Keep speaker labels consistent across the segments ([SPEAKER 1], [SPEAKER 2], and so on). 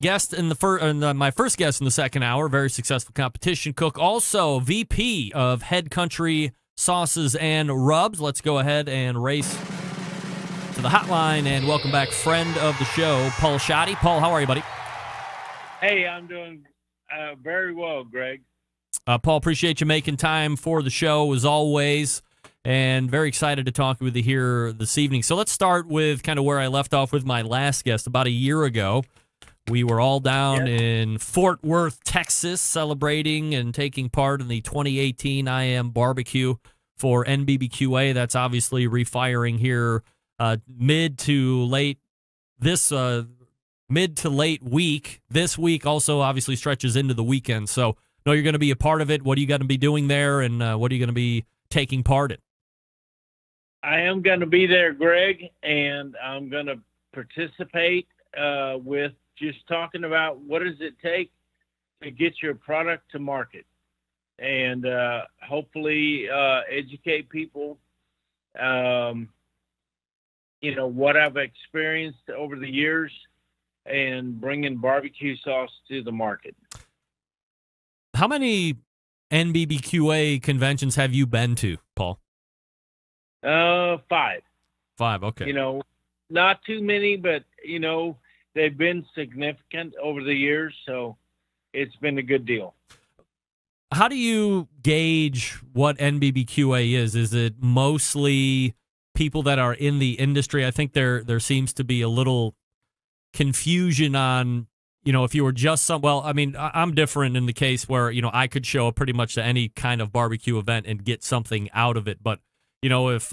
[SPEAKER 1] Guest in my first guest in the second hour, very successful competition cook, also VP of Head Country Sauces and Rubs. Let's go ahead and race to the hotline and welcome back friend of the show, Paul Schatte. Paul, how are you, buddy?
[SPEAKER 2] Hey, I'm doing very well, Greg.
[SPEAKER 1] Paul, appreciate you making time for the show as always, and very excited to talk with you here this evening. So let's start with kind of where I left off with my last guest about a year ago. We were all down in Fort Worth, Texas, celebrating and taking part in the 2018 IM barbecue for NBBQA. That's obviously refiring here mid to late week. This week also obviously stretches into the weekend. So, know you're going to be a part of it. What are you going to be doing there, and what are you going to be taking part in?
[SPEAKER 2] I am going to be there, Greg, and I'm going to participate with just talking about what does it take to get your product to market, and hopefully educate people, what I've experienced over the years and bringing barbecue sauce to the market.
[SPEAKER 1] How many NBBQA conventions have you been to, Paul?
[SPEAKER 2] 5.
[SPEAKER 1] 5, okay.
[SPEAKER 2] Not too many, but, they've been significant over the years, so it's been a good deal.
[SPEAKER 1] How do you gauge what NBBQA is? Is it mostly people that are in the industry? I think there seems to be a little confusion on, if you were just I'm different in the case where, I could show up pretty much to any kind of barbecue event and get something out of it. But, if,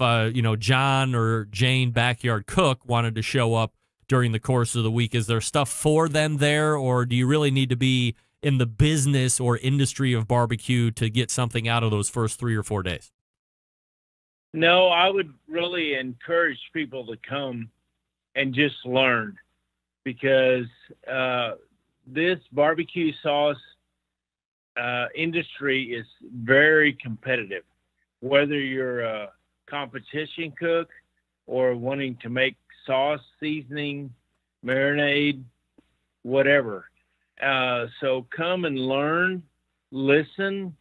[SPEAKER 1] John or Jane Backyard Cook wanted to show up during the course of the week, is there stuff for them there, or do you really need to be in the business or industry of barbecue to get something out of those first 3 or 4 days?
[SPEAKER 2] No, I would really encourage people to come and just learn, because this barbecue sauce industry is very competitive. Whether you're a competition cook or wanting to make sauce, seasoning, marinade, whatever. So come and learn, listen,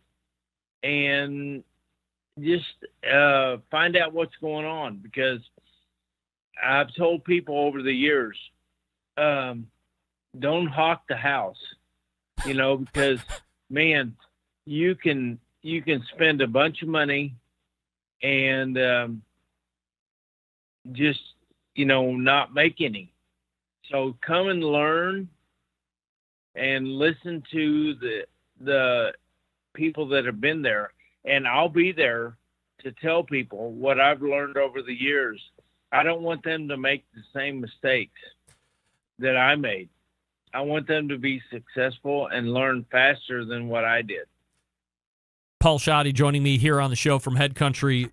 [SPEAKER 2] and just find out what's going on, because I've told people over the years, don't hawk the house, because man, you can spend a bunch of money and just not make any. So come and learn and listen to the people that have been there, and I'll be there to tell people what I've learned over the years. I don't want them to make the same mistakes that I made. I want them to be successful and learn faster than what I did.
[SPEAKER 1] Paul Schatte joining me here on the show from Head Country.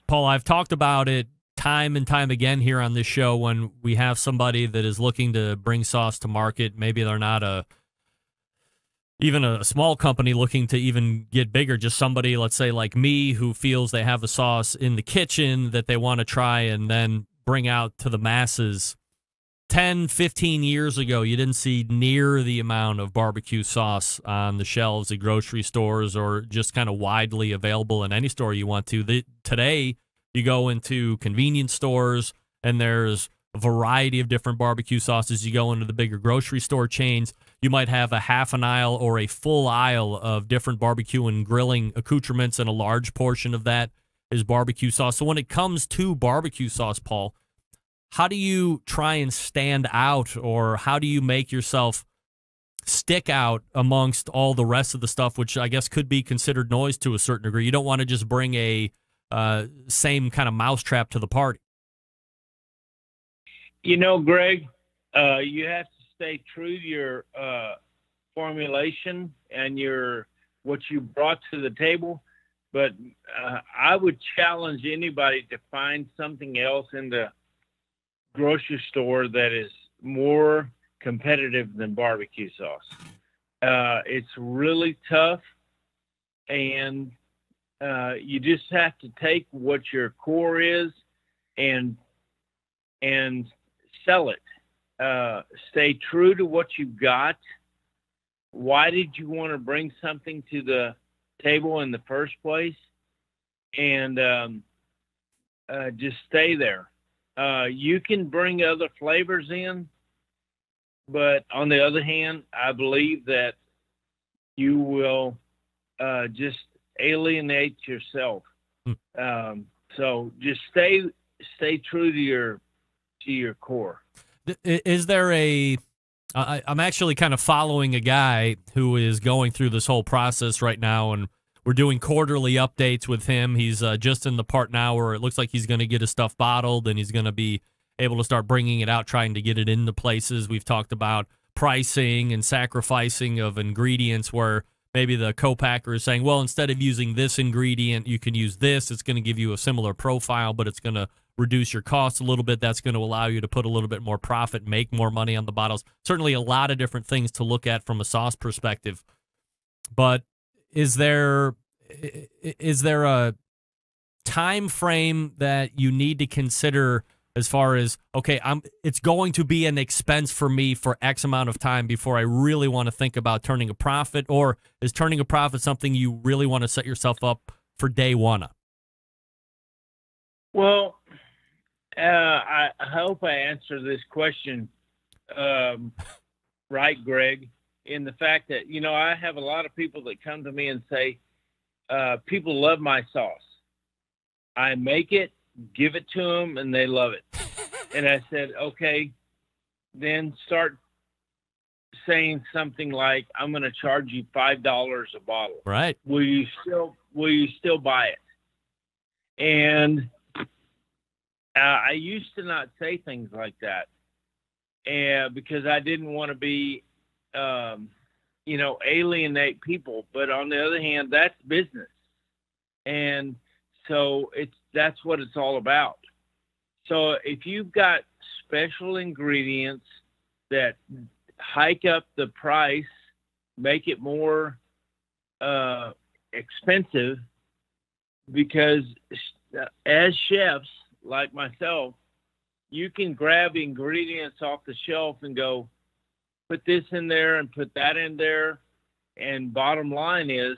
[SPEAKER 1] Paul, I've talked about it time and time again here on this show when we have somebody that is looking to bring sauce to market. Maybe they're not even a small company looking to even get bigger, just somebody, let's say like me, who feels they have the sauce in the kitchen that they want to try and then bring out to the masses. 10, 15 years ago, you didn't see near the amount of barbecue sauce on the shelves at grocery stores or just kind of widely available in any store you want to. Today, you go into convenience stores and there's a variety of different barbecue sauces. You go into the bigger grocery store chains, you might have a half an aisle or a full aisle of different barbecue and grilling accoutrements, and a large portion of that is barbecue sauce. So when it comes to barbecue sauce, Paul, how do you try and stand out, or how do you make yourself stick out amongst all the rest of the stuff, which I guess could be considered noise to a certain degree? You don't want to just bring a same kind of mousetrap to the party.
[SPEAKER 2] Greg, you have to stay true to your formulation and what you brought to the table. But I would challenge anybody to find something else in the grocery store that is more competitive than barbecue sauce. It's really tough, and you just have to take what your core is and sell it. stay true to what you've got. Why did you want to bring something to the table in the first place? And just stay there. You can bring other flavors in, but on the other hand, I believe that you will just alienate yourself. So just stay true to your core.
[SPEAKER 1] Is there I'm actually kind of following a guy who is going through this whole process right now, and we're doing quarterly updates with him. He's just in the part now where it looks like he's going to get his stuff bottled, and he's going to be able to start bringing it out, trying to get it into places. We've talked about pricing and sacrificing of ingredients where maybe the co-packer is saying, well, instead of using this ingredient, you can use this. It's going to give you a similar profile, but it's going to reduce your costs a little bit. That's going to allow you to put a little bit more profit, make more money on the bottles. Certainly a lot of different things to look at from a sauce perspective. But is there a time frame that you need to consider as far as, okay, it's going to be an expense for me for X amount of time before I really want to think about turning a profit? Or is turning a profit something you really want to set yourself up for day one?
[SPEAKER 2] Well, I hope I answer this question right, Greg, in the fact that, I have a lot of people that come to me and say, people love my sauce. I make it, give it to them, and they love it. And I said, okay, then start saying something like, I'm going to charge you $5 a bottle.
[SPEAKER 1] Right.
[SPEAKER 2] Will you still buy it? And I used to not say things like that, because I didn't want to be, alienate people. But on the other hand, that's business. And so that's what it's all about. So if you've got special ingredients that hike up the price, make it more expensive, because as chefs like myself, you can grab ingredients off the shelf and go, put this in there and put that in there. And bottom line is,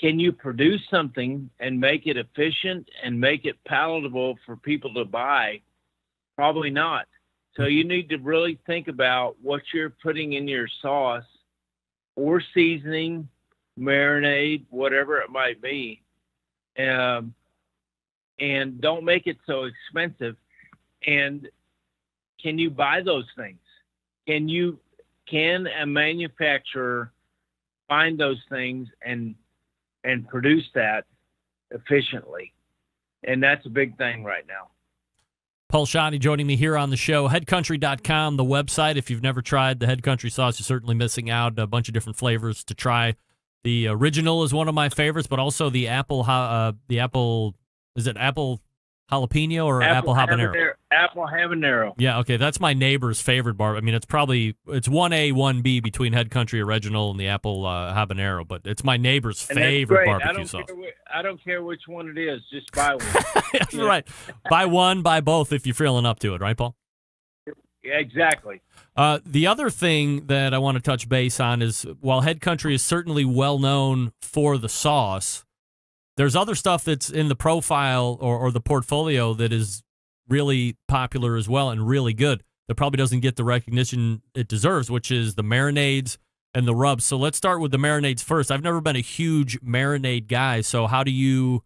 [SPEAKER 2] can you produce something and make it efficient and make it palatable for people to buy? Probably not. So you need to really think about what you're putting in your sauce or seasoning, marinade, whatever it might be. And don't make it so expensive. And can you buy those things? Can a manufacturer find those things and produce that efficiently? And that's a big thing right now.
[SPEAKER 1] Paul Schatte joining me here on the show. Headcountry.com, the website. If you've never tried the Head Country sauce, you're certainly missing out. A bunch of different flavors to try. The original is one of my favorites, but also the apple, is it apple jalapeno or apple habanero?
[SPEAKER 2] Apple habanero.
[SPEAKER 1] Yeah, okay. That's my neighbor's favorite bar. I mean, it's 1A, 1B between Head Country Original and the apple habanero, but it's my neighbor's favorite barbecue sauce.
[SPEAKER 2] I don't care which one it is. Just buy one.
[SPEAKER 1] That's right. Buy one, buy both if you're feeling up to it. Right, Paul?
[SPEAKER 2] Yeah, exactly.
[SPEAKER 1] The other thing that I want to touch base on is, while Head Country is certainly well known for the sauce, there's other stuff that's in the profile or the portfolio that is really popular as well and really good, that probably doesn't get the recognition it deserves, which is the marinades and the rubs. So let's start with the marinades first. I've never been a huge marinade guy, so how do you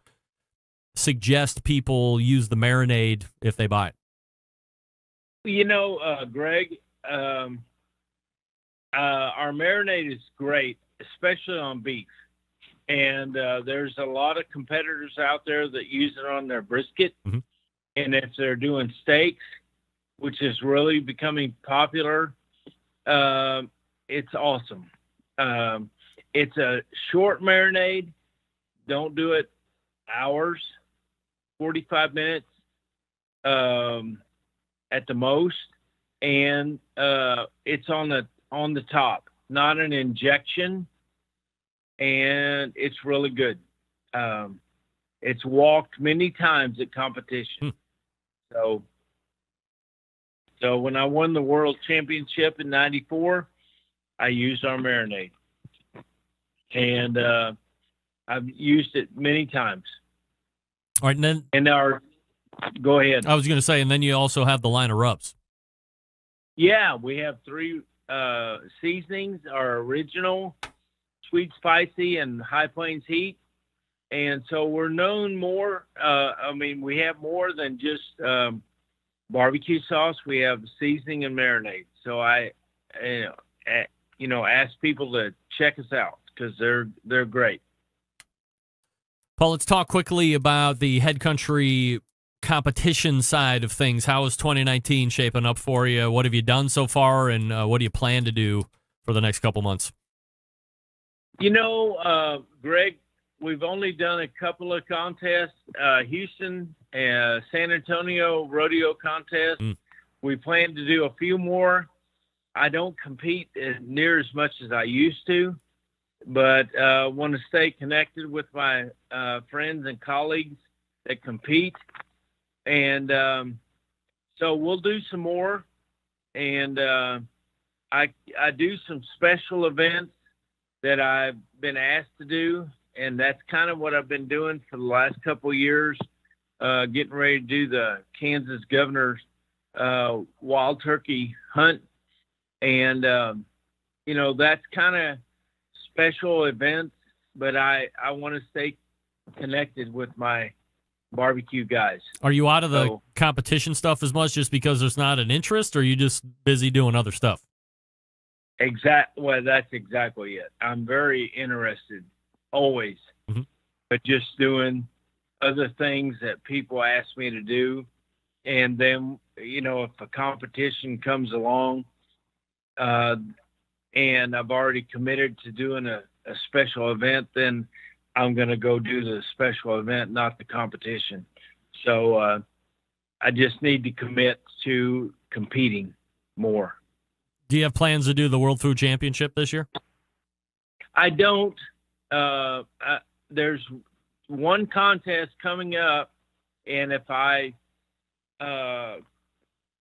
[SPEAKER 1] suggest people use the marinade if they buy it?
[SPEAKER 2] Greg, our marinade is great, especially on beef. And there's a lot of competitors out there that use it on their brisket. Mm-hmm. And if they're doing steaks, which is really becoming popular, it's awesome. It's a short marinade. Don't do it hours, 45 minutes at the most. And it's on the top, not an injection. And it's really good. It's walked many times at competition. So So when I won the world championship in '94, I used our marinade, and I've used it many times.
[SPEAKER 1] All right, and then
[SPEAKER 2] Go ahead.
[SPEAKER 1] I was going to say, and then you also have the line of rubs.
[SPEAKER 2] Yeah, we have 3 seasonings: our original, sweet, spicy, and High Plains Heat. And so we're known more. We have more than just barbecue sauce. We have seasoning and marinade. So I ask people to check us out because they're great.
[SPEAKER 1] Paul, let's talk quickly about the Head Country competition side of things. How is 2019 shaping up for you? What have you done so far, and what do you plan to do for the next couple months?
[SPEAKER 2] Greg, we've only done a couple of contests, Houston and San Antonio rodeo contest. We plan to do a few more. I don't compete near as much as I used to, but want to stay connected with my friends and colleagues that compete. And so we'll do some more. And I do some special events that I've been asked to do. And that's kind of what I've been doing for the last couple of years, getting ready to do the Kansas governor's wild turkey hunt. And, that's kind of special events, but I want to stay connected with my barbecue guys.
[SPEAKER 1] Are you out of the competition stuff as much just because there's not an interest, or are you just busy doing other stuff?
[SPEAKER 2] Well, that's exactly it. I'm very interested always, but just doing other things that people ask me to do. And then, if a competition comes along, and I've already committed to doing a special event, then I'm going to go do the special event, not the competition. So I just need to commit to competing more.
[SPEAKER 1] Do you have plans to do the World Food Championship this year?
[SPEAKER 2] I don't. There's one contest coming up, and if I,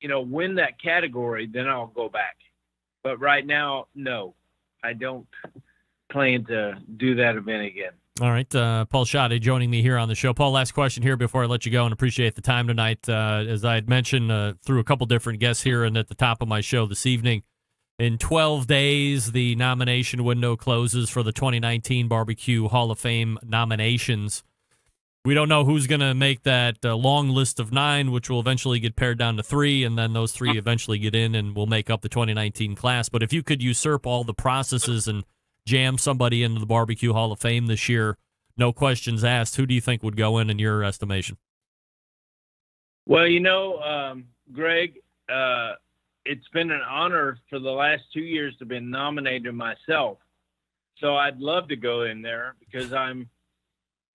[SPEAKER 2] win that category, then I'll go back. But right now, no, I don't plan to do that event again.
[SPEAKER 1] All right. Paul Schatte joining me here on the show. Paul, last question here before I let you go, and appreciate the time tonight. As I had mentioned through a couple different guests here and at the top of my show this evening, in 12 days, the nomination window closes for the 2019 Barbecue Hall of Fame nominations. We don't know who's going to make that long list of 9, which will eventually get pared down to 3, and then those 3 eventually get in and will make up the 2019 class. But if you could usurp all the processes and jam somebody into the Barbecue Hall of Fame this year, no questions asked, who do you think would go in your estimation?
[SPEAKER 2] Well, Greg, it's been an honor for the last 2 years to be nominated myself. So I'd love to go in there because I'm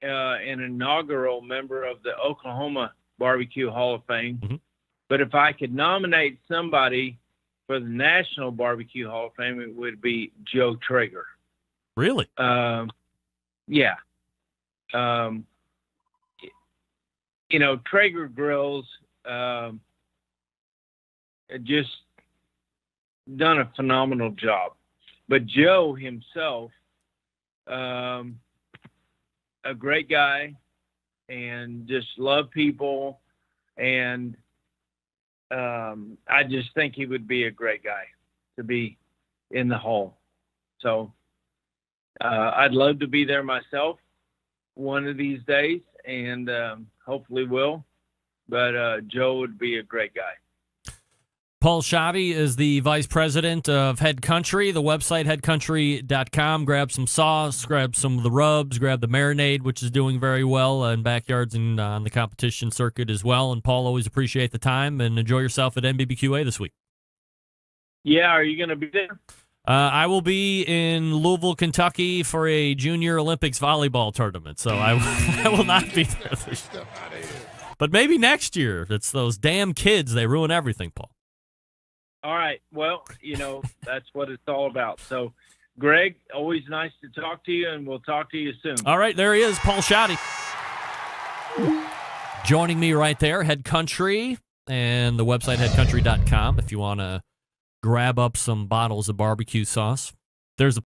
[SPEAKER 2] an inaugural member of the Oklahoma Barbecue Hall of Fame. But if I could nominate somebody for the National Barbecue Hall of Fame, it would be Joe Traeger.
[SPEAKER 1] Really?
[SPEAKER 2] Yeah. Traeger grills just done a phenomenal job. But Joe himself, a great guy, and just love people, and I just think he would be a great guy to be in the hall. So I'd love to be there myself one of these days, and hopefully will. But Joe would be a great guy.
[SPEAKER 1] Paul Schatte is the vice president of Head Country, the website headcountry.com. Grab some sauce, grab some of the rubs, grab the marinade, which is doing very well in backyards and on the competition circuit as well. And Paul, always appreciate the time, and enjoy yourself at NBBQA this week.
[SPEAKER 2] Yeah, are you going to be there?
[SPEAKER 1] I will be in Louisville, Kentucky for a Junior Olympics volleyball tournament, so I will not be there this year. But maybe next year. It's those damn kids. They ruin everything, Paul.
[SPEAKER 2] All right. Well, that's what it's all about. So, Greg, always nice to talk to you, and we'll talk to you soon.
[SPEAKER 1] All right. There he is, Paul Schatte. Joining me right there, Head Country, and the website headcountry.com if you want to grab up some bottles of barbecue sauce. There's a